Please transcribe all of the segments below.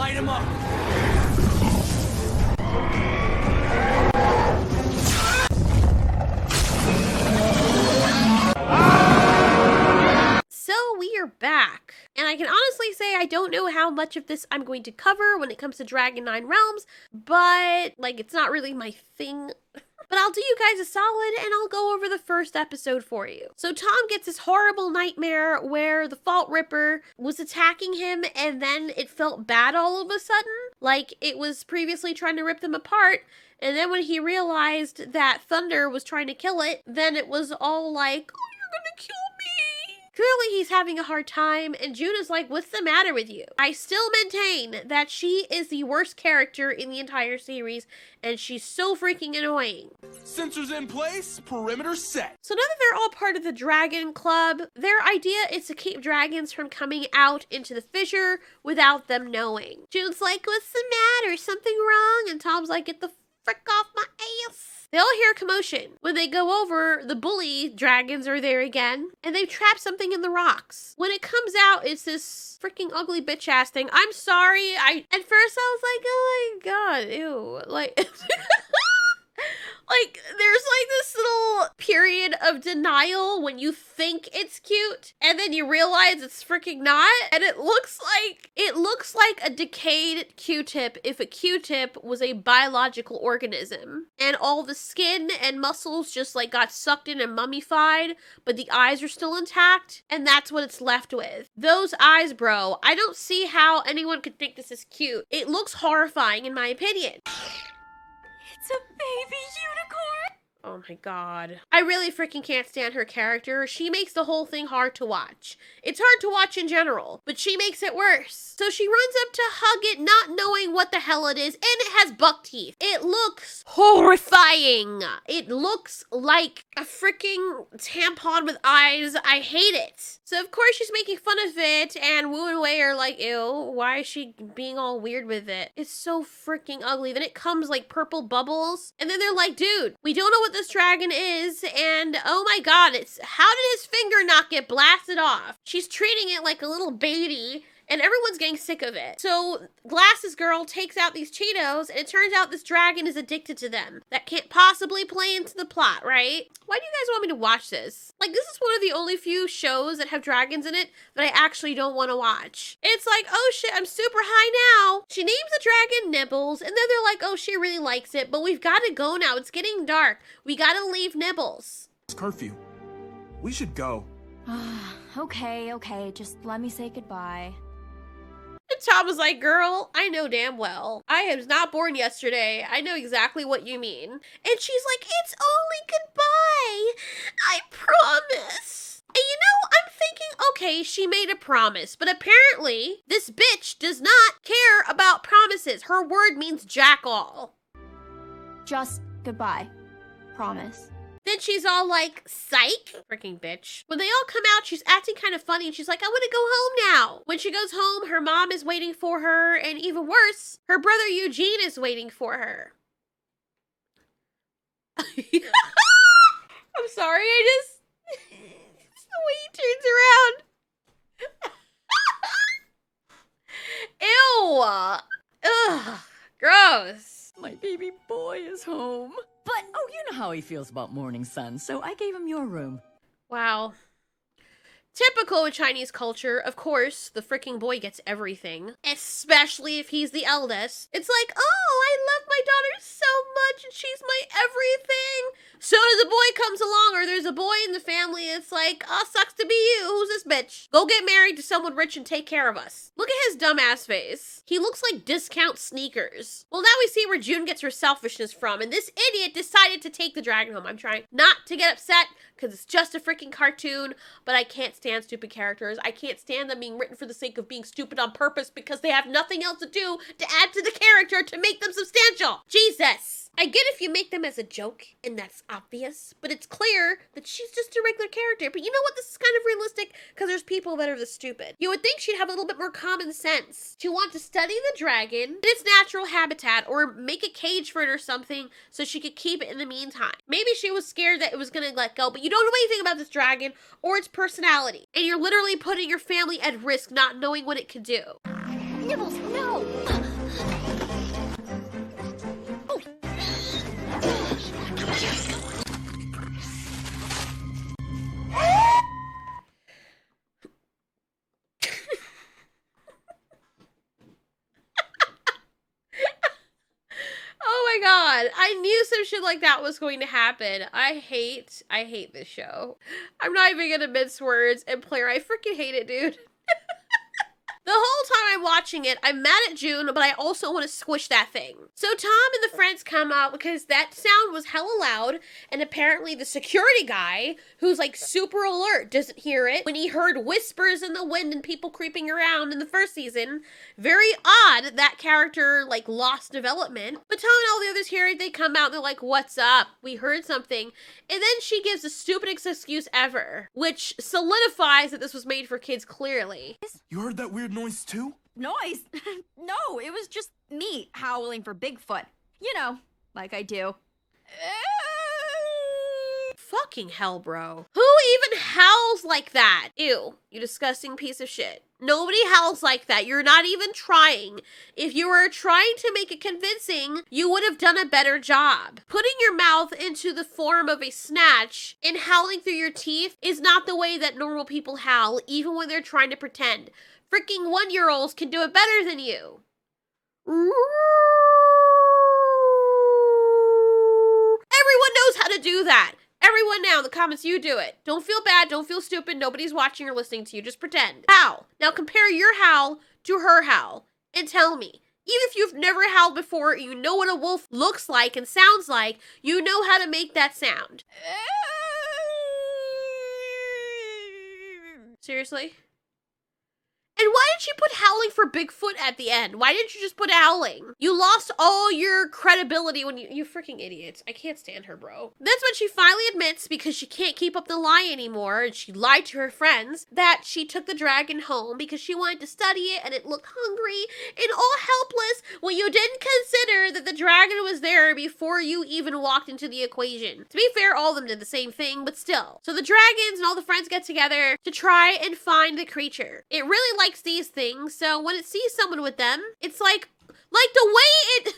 light him up. So we are back, and I can honestly say I don't know how much of this I'm going to cover when it comes to Dragon 9 Realms, but like it's not really my thing. But I'll do you guys a solid and I'll go over the first episode for you. So Tom gets this horrible nightmare where the Fault Ripper was attacking him and then it felt bad all of a sudden. Like it was previously trying to rip them apart. And then when he realized that Thunder was trying to kill it, then it was all like, oh, you're gonna kill me. Clearly he's having a hard time, and Juna's like, what's the matter with you? I still maintain that she is the worst character in the entire series, and she's so freaking annoying. Sensors in place, perimeter set. So now that they're all part of the Dragon Club, their idea is to keep dragons from coming out into the fissure without them knowing. June's like, what's the matter? Something wrong? And Tom's like, get the frick off my ass. They all hear a commotion. When they go over, the bully dragons are there again, and they've trapped something in the rocks. When it comes out, it's this freaking ugly bitch ass thing. I'm sorry. At first I was like, oh my god, ew. Like like, there's like this little period of denial when you think it's cute, and then you realize it's freaking not, and it looks like a decayed Q-tip if a Q-tip was a biological organism, and all the skin and muscles just like got sucked in and mummified, but the eyes are still intact, and that's what it's left with. Those eyes, bro, I don't see how anyone could think this is cute. It looks horrifying in my opinion. It's a baby unicorn! Oh my god. I really freaking can't stand her character. She makes the whole thing hard to watch. It's hard to watch in general, but she makes it worse. So she runs up to hug it, not knowing what the hell it is, and it has buck teeth. It looks horrifying. It looks like a freaking tampon with eyes. I hate it. So of course she's making fun of it, and Wu and Wei are like, ew, why is she being all weird with it? It's so freaking ugly. Then it comes like purple bubbles, and then they're like, dude, we don't know what this dragon is, and oh my god, how did his finger not get blasted off? She's treating it like a little baby, and everyone's getting sick of it. So Glasses Girl takes out these Cheetos, and it turns out this dragon is addicted to them. That can't possibly play into the plot, right? Why do you guys want me to watch this? Like, this is one of the only few shows that have dragons in it that I actually don't want to watch. It's like, oh shit, I'm super high now. She names the dragon Nibbles, and then they're like, oh, she really likes it, but we've got to go now. It's getting dark. We got to leave Nibbles. It's curfew. We should go. Okay, just let me say goodbye. And Tom was like, girl, I know damn well. I was not born yesterday. I know exactly what you mean. And she's like, it's only goodbye. I promise. And you know, I'm thinking, okay, she made a promise, but apparently this bitch does not care about promises. Her word means jack all. Just goodbye. Promise. Then she's all like, psych, freaking bitch. When they all come out, she's acting kind of funny and she's like, I want to go home now. When she goes home, her mom is waiting for her, and even worse, her brother Eugene is waiting for her. I'm sorry, it's the way he turns around. Ew. Ugh. Gross. My baby boy is home. But, oh, you know how he feels about morning sun, so I gave him your room. Wow. Typical of Chinese culture, of course, the freaking boy gets everything. Especially if he's the eldest. It's like, oh, I love my daughter so much and she's my everything. Soon as a boy comes along or there's a boy in the family, it's like, oh, sucks to be you. Who's this bitch? Go get married to someone rich and take care of us. Look at his dumbass face. He looks like discount sneakers. Well, now we see where June gets her selfishness from, and this idiot decided to take the dragon home. I'm trying not to get upset because it's just a freaking cartoon, but I can't stand stupid characters. I can't stand them being written for the sake of being stupid on purpose because they have nothing else to do to add to the character to make them substantial. Jesus. I get if you make them as a joke, and that's obvious, but it's clear that she's just a regular character. But you know what? This is kind of realistic because there's people that are this stupid. You would think she'd have a little bit more common sense to want to study the dragon in its natural habitat or make a cage for it or something so she could keep it in the meantime. Maybe she was scared that it was going to let go, but you don't know anything about this dragon or its personality, and you're literally putting your family at risk not knowing what it could do. Nibbles, no! Oh my god, I knew some shit like that was going to happen. I hate this show. I'm not even gonna mince words, and Claire, I freaking hate it, dude. The whole time I'm watching it, I'm mad at June, but I also want to squish that thing. So Tom and the friends come out because that sound was hella loud, and apparently the security guy, who's like super alert, doesn't hear it. When he heard whispers in the wind and people creeping around in the first season, very odd that character like lost development. But Tom and all the others hear it, they come out, they're like, what's up? We heard something. And then she gives the stupidest excuse ever, which solidifies that this was made for kids clearly. You heard that weird noise too? Noise? No, it was just me howling for Bigfoot. You know, like I do. Fucking hell, bro. Who even howls like that? Ew, you disgusting piece of shit. Nobody howls like that. You're not even trying. If you were trying to make it convincing, you would have done a better job. Putting your mouth into the form of a snatch and howling through your teeth is not the way that normal people howl, even when they're trying to pretend. Freaking 1-year-olds can do it better than you. Everyone knows how to do that. Everyone now in the comments, you do it. Don't feel bad. Don't feel stupid. Nobody's watching or listening to you. Just pretend. Howl. Now compare your howl to her howl and tell me. Even if you've never howled before, you know what a wolf looks like and sounds like, you know how to make that sound. Seriously? And why did you put howling for Bigfoot at the end? Why didn't you just put howling? You lost all your credibility when you freaking idiots. I can't stand her, bro. That's when she finally admits, because she can't keep up the lie anymore, and she lied to her friends, that she took the dragon home because she wanted to study it and it looked hungry and all helpless when you didn't consider that the dragon was there before you even walked into the equation. To be fair, all of them did the same thing, but still. So the dragons and all the friends get together to try and find the creature. It really likes these things, so when it sees someone with them, it's like the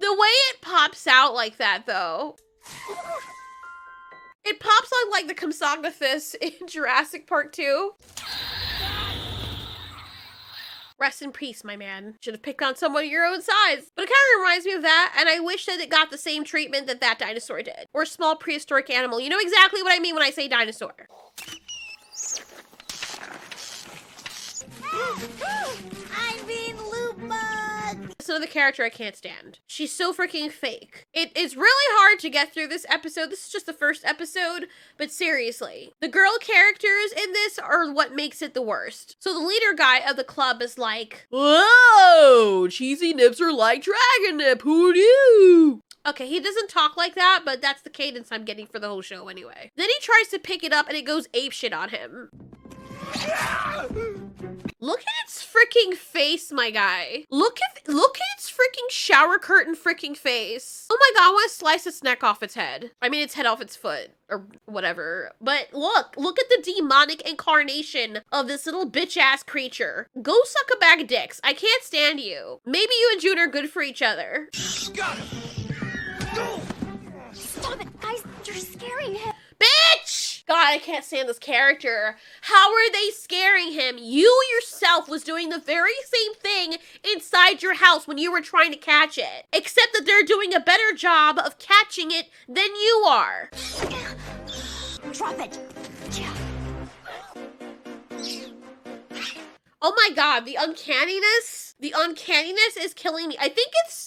way it pops out like that, though. It pops out like the Compsognathus in Jurassic Park 2. Rest in peace, my man. Should have picked on someone your own size. But it kind of reminds me of that, and I wish that it got the same treatment that that dinosaur did. Or small prehistoric animal. You know exactly what I mean when I say dinosaur. I mean, loot bug! It's another character I can't stand. She's so freaking fake. It's really hard to get through this episode. This is just the first episode, but seriously. The girl characters in this are what makes it the worst. So the leader guy of the club is like, whoa, cheesy nips are like dragon nip, who knew? Okay, he doesn't talk like that, but that's the cadence I'm getting for the whole show anyway. Then he tries to pick it up and it goes apeshit on him. Look at its freaking face, my guy. Look at its freaking shower curtain freaking face. Oh my god, I want to slice its neck off its head. I mean, its head off its foot or whatever. But look at the demonic incarnation of this little bitch ass creature. Go suck a bag of dicks. I can't stand you. Maybe you and June are good for each other. Got it. Go. Stop it, guys, you're scaring him. Bitch! God, I can't stand this character. How are they scaring him? You yourself was doing the very same thing inside your house when you were trying to catch it. Except that they're doing a better job of catching it than you are. Drop it. Oh my god, the uncanniness is killing me. I think it's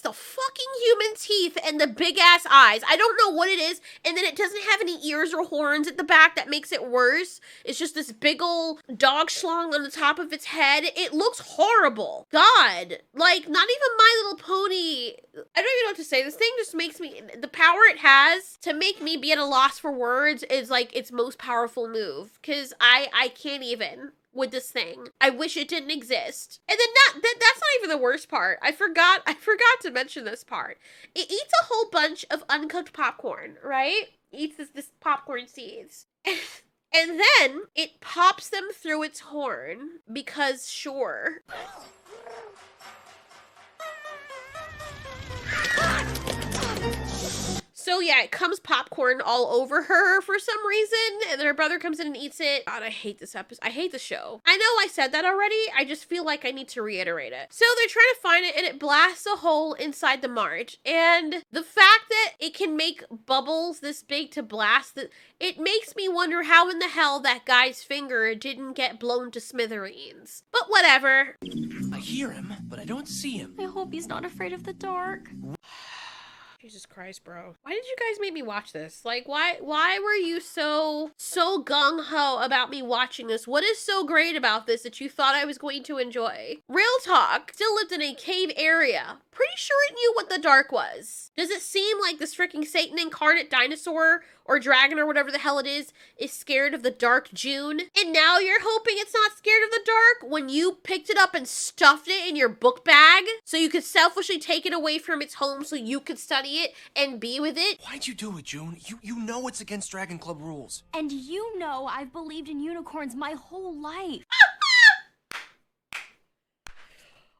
the fucking human teeth and the big ass eyes. I don't know what it is, and then it doesn't have any ears or horns at the back that makes it worse. It's just this big ol' dog schlong on the top of its head. It looks horrible. God, like not even My Little Pony. I don't even know what to say. This thing just makes me, the power it has to make me be at a loss for words is like its most powerful move. Cause I can't even with this thing. I wish it didn't exist. And then that's not even the worst part. I forgot to mention this part. It eats a whole bunch of uncooked popcorn, right? Eats this popcorn seeds. And then it pops them through its horn because sure. So yeah, it comes popcorn all over her for some reason, and then her brother comes in and eats it. God, I hate this episode. I hate the show. I know I said that already. I just feel like I need to reiterate it. So they're trying to find it, and it blasts a hole inside the March. And the fact that it can make bubbles this big to blast, it makes me wonder how in the hell that guy's finger didn't get blown to smithereens. But whatever. I hear him, but I don't see him. I hope he's not afraid of the dark. Jesus Christ, bro. Why did you guys make me watch this? Like, why were you so gung-ho about me watching this? What is so great about this that you thought I was going to enjoy? Real talk. Still lived in a cave area. Pretty sure it knew what the dark was. Does it seem like this freaking Satan incarnate dinosaur or dragon or whatever the hell it is scared of the dark June? And now you're hoping it's not scared of the dark when you picked it up and stuffed it in your book bag so you could selfishly take it away from its home so you could study it and be with it? Why'd you do it, June? You know it's against Dragon Club rules. And you know I've believed in unicorns my whole life.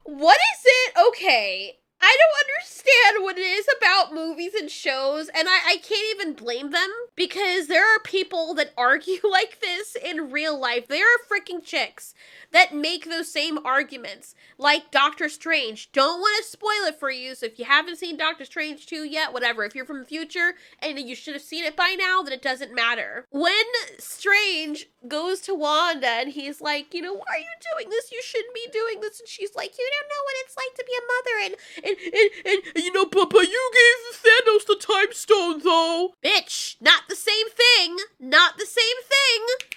What is it? Okay. I don't understand what it is about movies and shows, and I can't even blame them, because there are people that argue like this in real life. There are freaking chicks that make those same arguments, like Doctor Strange. Don't want to spoil it for you, so if you haven't seen Doctor Strange 2 yet, whatever. If you're from the future and you should have seen it by now, then it doesn't matter. When Strange goes to Wanda and he's like, you know, why are you doing this? You shouldn't be doing this. And she's like, you don't know what it's like to be a mother, and you know, Papa, you gave Thanos the time stone, though. Bitch, not the same thing. Not the same thing.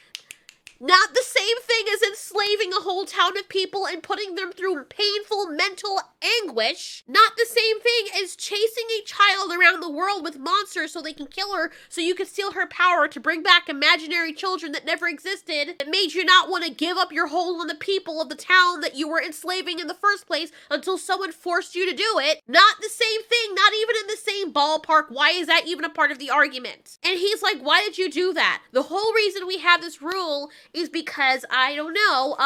Not the same thing as enslaving a whole town of people and putting them through painful mental anguish. Not the same thing as chasing a child around the world with monsters so they can kill her so you can steal her power to bring back imaginary children that never existed. It made you not want to give up your hold on the people of the town that you were enslaving in the first place until someone forced you to do it. Not the same thing, not even in the same ballpark. Why is that even a part of the argument? And he's like, why did you do that? The whole reason we have this rule is because, I don't know,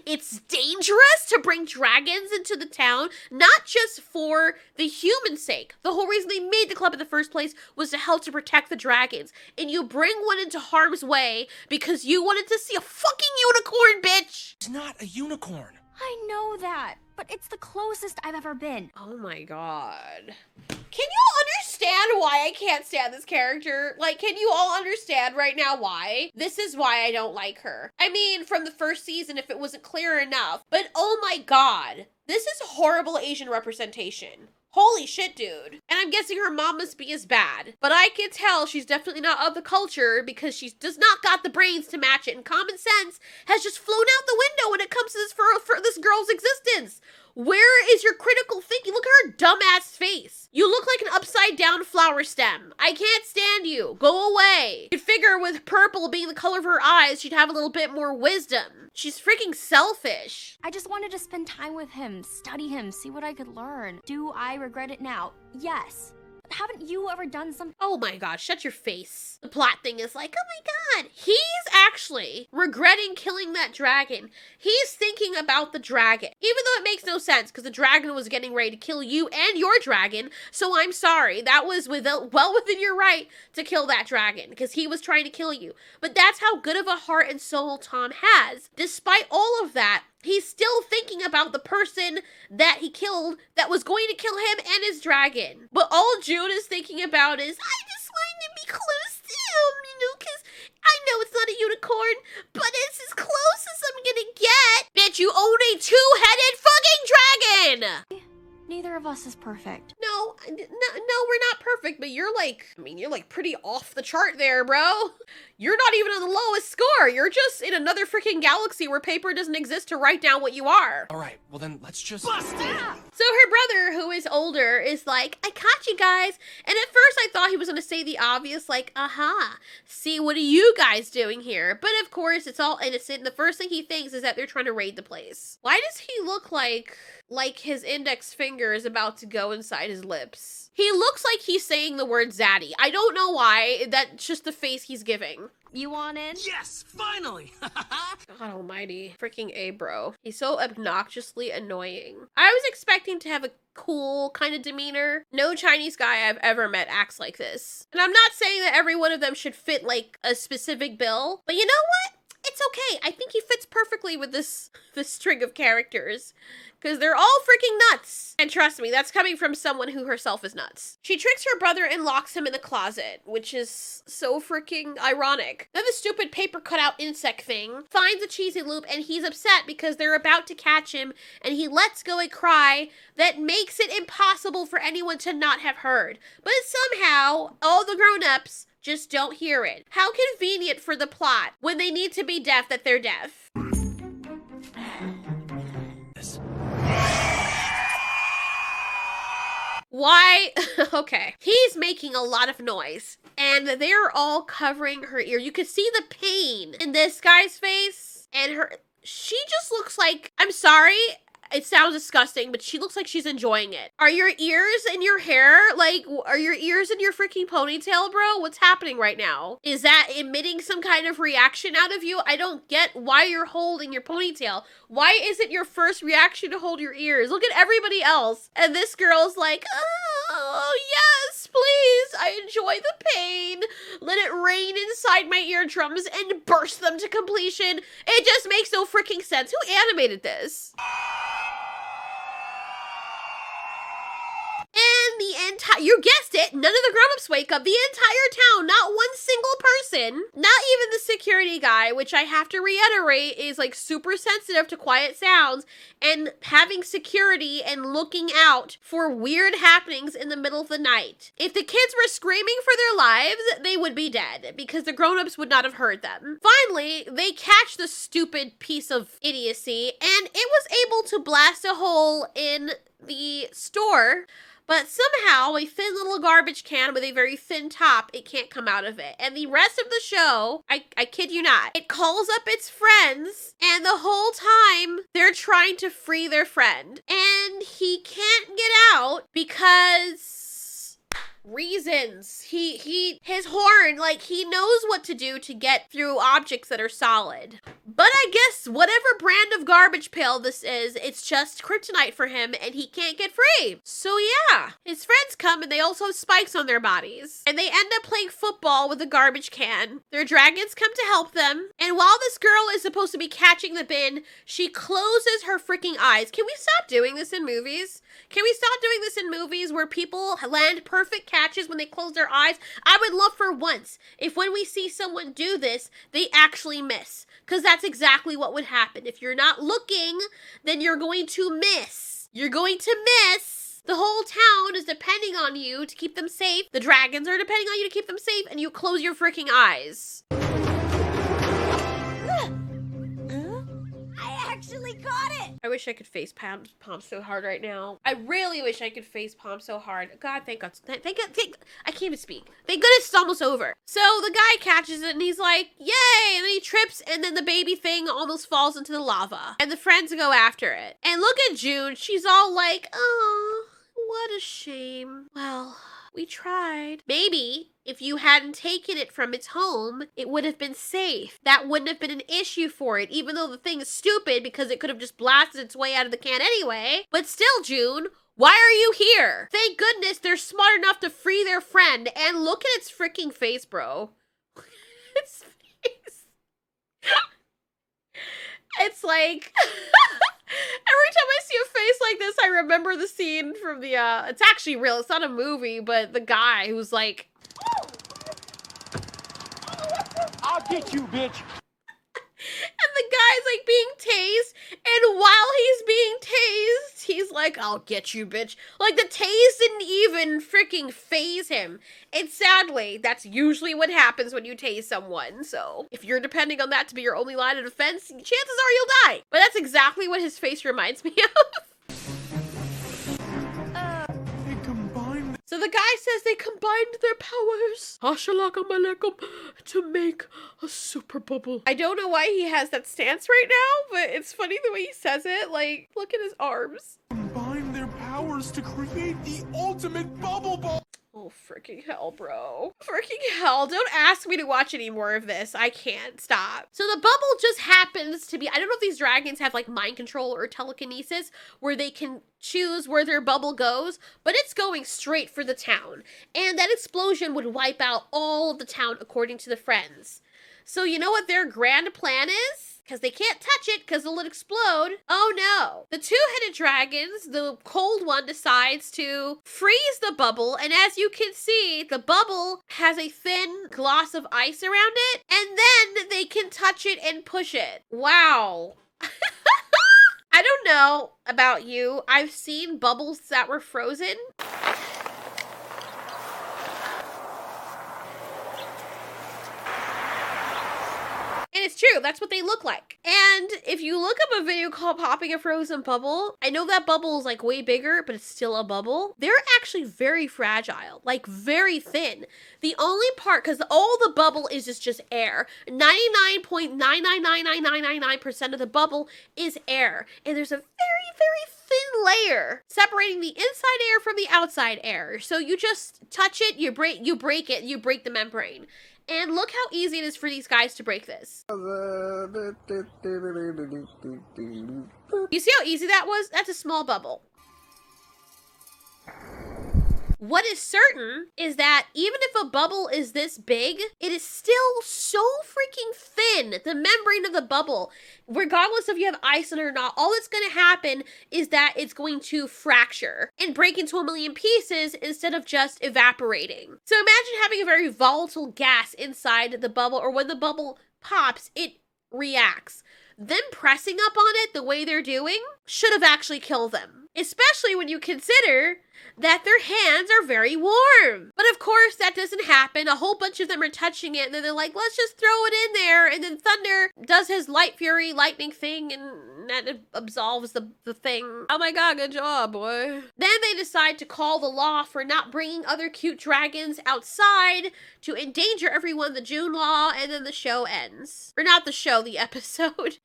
it's dangerous to bring dragons into the town, not just for the human sake. The whole reason they made the club in the first place was to help to protect the dragons. And you bring one into harm's way because you wanted to see a fucking unicorn, bitch! It's not a unicorn. I know that, but it's the closest I've ever been. Oh my god. Can you understand why I can't stand this character? Like, can you all understand right now why? This is why I don't like her. I mean, from the first season, if it wasn't clear enough. But oh my god. This is horrible Asian representation. Holy shit, dude. And I'm guessing her mom must be as bad. But I can tell she's definitely not of the culture because she does not got the brains to match it. And common sense has just flown out the window when it comes to this for this girl's existence. Where is your critical thinking? Look at her dumbass face. You look like an upside down flower stem. I can't stand you. Go away. You'd figure with purple being the color of her eyes, she'd have a little bit more wisdom. She's freaking selfish. I just wanted to spend time with him, study him, see what I could learn. Do I regret it now? Yes. But haven't you ever done something? Oh my god, shut your face. The plot thing is like, oh my god. He's actually regretting killing that dragon. He's thinking about the dragon. Even though it makes no sense because the dragon was getting ready to kill you and your dragon. So I'm sorry. That was well within your right to kill that dragon because he was trying to kill you. But that's how good of a heart and soul Tom has. Despite all of that, he's still thinking about the person that he killed that was going to kill him and his dragon. But all June is thinking about is, I just want to be close to him, you know, because I know it's not a unicorn, but it's as close as I'm gonna get. Bitch, you own a two-headed fucking dragon! Neither of us is perfect. No, we're not perfect, but you're like, I mean, you're like pretty off the chart there, bro. You're not even on the lowest score. You're just in another freaking galaxy where paper doesn't exist to write down what you are. All right, well then let's just... So her brother, who is older, is like, I caught you guys. And at first I thought he was going to say the obvious, like, aha, see, what are you guys doing here? But of course, it's all innocent. And the first thing he thinks is that they're trying to raid the place. Why does he look like like his index finger is about to go inside his lips. He looks like he's saying the word zaddy. I don't know why. That's just the face he's giving. You want in? Yes, finally! God almighty. Freaking A, bro. He's so obnoxiously annoying. I was expecting to have a cool kind of demeanor. No Chinese guy I've ever met acts like this. And I'm not saying that every one of them should fit like a specific bill, but you know what? It's okay. I think he fits perfectly with this string of characters. Because they're all freaking nuts. And trust me, that's coming from someone who herself is nuts. She tricks her brother and locks him in the closet, which is so freaking ironic. Then the stupid paper cutout insect thing finds a cheesy loop and he's upset because they're about to catch him and he lets go a cry that makes it impossible for anyone to not have heard. But somehow, all the grown-ups just don't hear it. How convenient for the plot when they need to be deaf that they're deaf. Why? Okay. He's making a lot of noise and they're all covering her ear. You could see the pain in this guy's face and she just looks like, I'm sorry, it sounds disgusting, but she looks like she's enjoying it. Are your ears in your hair? Like, are your ears in your freaking ponytail, bro? What's happening right now? Is that emitting some kind of reaction out of you? I don't get why you're holding your ponytail. Why is it your first reaction to hold your ears? Look at everybody else. And this girl's like, oh, yes, please. I enjoy the pain. Let it rain inside my eardrums and burst them to completion. It just makes no freaking sense. Who animated this? And the entire, you guessed it, none of the grown-ups wake up. The entire town, not one single person, not even the security guy, which I have to reiterate is like super sensitive to quiet sounds and having security and looking out for weird happenings in the middle of the night. If the kids were screaming for their lives, they would be dead because the grown-ups would not have heard them. Finally, they catch the stupid piece of idiocy and it was able to blast a hole in the store. But somehow, a thin little garbage can with a very thin top, it can't come out of it. And the rest of the show, I kid you not, it calls up its friends, and the whole time, they're trying to free their friend. And he can't get out because reasons. His horn, like, he knows what to do to get through objects that are solid. But I guess whatever brand of garbage pail this is, it's just kryptonite for him and he can't get free. So yeah, his friends come and they also have spikes on their bodies. And they end up playing football with a garbage can. Their dragons come to help them. And while this girl is supposed to be catching the bin, she closes her freaking eyes. Can we stop doing this in movies? Can we stop doing this in movies where people land perfect catches when they close their eyes? I would love for once if when we see someone do this, they actually miss. Because that's exactly what would happen. If you're not looking, then you're going to miss. You're going to miss. The whole town is depending on you to keep them safe. The dragons are depending on you to keep them safe, and you close your freaking eyes. I actually caught it! I wish I could face palm so hard right now. I really wish I could face palm so hard. God, thank God. Thank God. I can't even speak. Thank goodness it's almost over. So the guy catches it and he's like, yay! And then he trips and then the baby thing almost falls into the lava. And the friends go after it. And look at June. She's all like, oh, what a shame. Well, we tried. Maybe if you hadn't taken it from its home, it would have been safe. That wouldn't have been an issue for it, even though the thing is stupid because it could have just blasted its way out of the can anyway. But still, June, why are you here? Thank goodness they're smart enough to free their friend. And look at its freaking face, bro. Its face. It's like... Every time I see a face like this, I remember the scene from the, it's actually real, it's not a movie, but the guy who's like... I'll get you, bitch! And the guy's like being tased, and while he's being tased, he's like, I'll get you, bitch. Like, the tase didn't even freaking phase him. And sadly, that's usually what happens when you tase someone. So, if you're depending on that to be your only line of defense, chances are you'll die. But that's exactly what his face reminds me of. So the guy says they combined their powers to make a super bubble. I don't know why he has that stance right now, but it's funny the way he says it. Like, look at his arms. combine their powers to create the ultimate bubble ball. Oh, freaking hell, bro. Freaking hell. Don't ask me to watch any more of this. I can't. Stop. So the bubble just happens to be, I don't know if these dragons have like mind control or telekinesis where they can choose where their bubble goes, but it's going straight for the town. And that explosion would wipe out all of the town according to the friends. So you know what their grand plan is? Because they can't touch it because it'll explode. Oh no. The two-headed dragons, the cold one decides to freeze the bubble, and as you can see, the bubble has a thin gloss of ice around it, and then they can touch it and push it. Wow. I don't know about you. I've seen bubbles that were frozen. And it's true, that's what they look like. And if you look up a video called Popping a Frozen Bubble, I know that bubble is like way bigger, but it's still a bubble. They're actually very fragile, like very thin. The only part, because all the bubble is just air. 99.9999999% of the bubble is air. And there's a very, very thin layer separating the inside air from the outside air. So you just touch it, you break it, you break the membrane. And look how easy it is for these guys to break this. You see how easy that was? That's a small bubble. What is certain is that even if a bubble is this big, it is still so freaking thin, the membrane of the bubble. Regardless if you have ice in it or not, all that's going to happen is that it's going to fracture and break into a million pieces instead of just evaporating. So imagine having a very volatile gas inside the bubble, or when the bubble pops, it reacts. Them pressing up on it the way they're doing should have actually killed them. Especially when you consider that their hands are very warm. But of course, that doesn't happen. A whole bunch of them are touching it, and then they're like, let's just throw it in there. And then Thunder does his light fury lightning thing, and that absolves the thing. Oh my god, good job, boy. Then they decide to call the law for not bringing other cute dragons outside to endanger everyone, the June law, and then the show ends. Or not the show, the episode.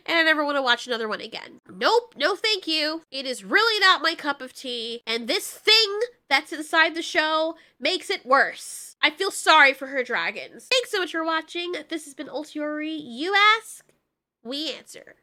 And I never want to watch another one again. Nope, no thank you. It is really not my cup of tea, and this thing that's inside the show makes it worse. I feel sorry for her dragons. Thanks so much for watching. This has been Ultiori. You ask, we answer.